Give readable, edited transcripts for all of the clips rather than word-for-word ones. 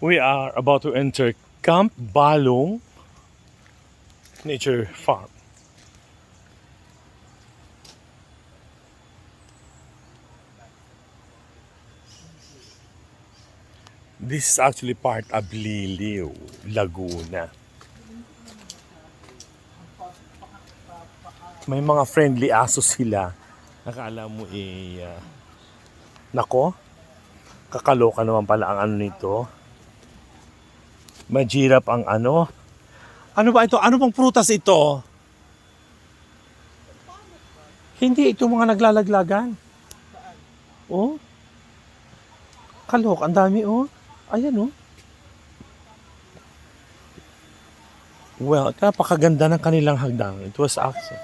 We are about to enter Camp Balong Nature Farm. This is actually part of Liliw, Laguna. May mga friendly aso sila. Nakala mo nako, kakaloka naman pala ang ano nito. Majirap ang ano. Ano ba ito? Ano bang prutas ito? Hindi, ito mga naglalaglagan. Oh. Kalok, ang dami oh. Ayan oh. Well, napakaganda ng kanilang hagdan. It was actually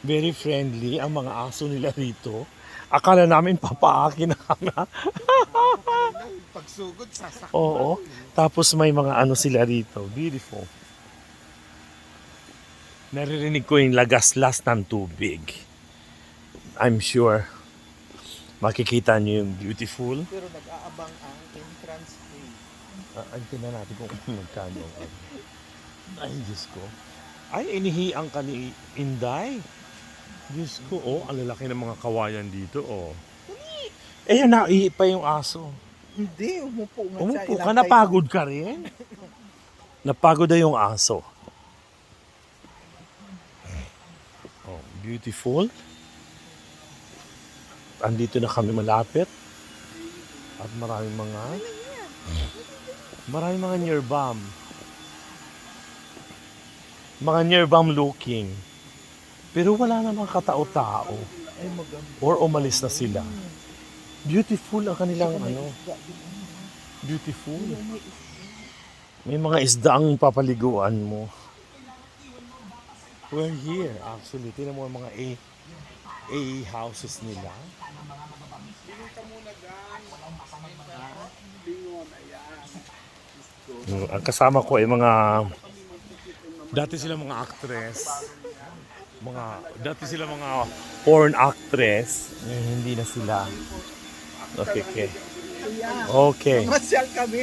very friendly ang mga aso nila rito. Akala namin papaakin na kami. Pagsugod, sasaktan. Oo. Tapos may mga ano sila rito. Beautiful. Naririnig ko yung lagaslas ng tubig. I'm sure makikita niyo yung beautiful. Pero nag-aabang ang entrance fee. Ay, tingnan natin kung magkano. Ay, Diyos ko. Ay, inihiang ka ni Inday. Diyos ko, oh, ang lalaki ng mga kawayan dito, oh. Eh, naihi pa yung aso. Hindi, umupo nga siya. Umupo ka, napagod ka rin? Napagod na yung aso. Oh, beautiful. Andito na kami malapit. At maraming mga near bomb. Mga near bomb looking. Pero wala namang katao-tao. Ay, maganda. Or umalis na sila. Beautiful ang kanilang ano. Beautiful. May mga isda ang papaliguan mo. We're here actually. Tingnan mo ang mga A houses nila. Ang kasama ko ay mga dati sila mga actress. Dati sila mga porn actress. Hindi na sila. Okay. Masyal kami.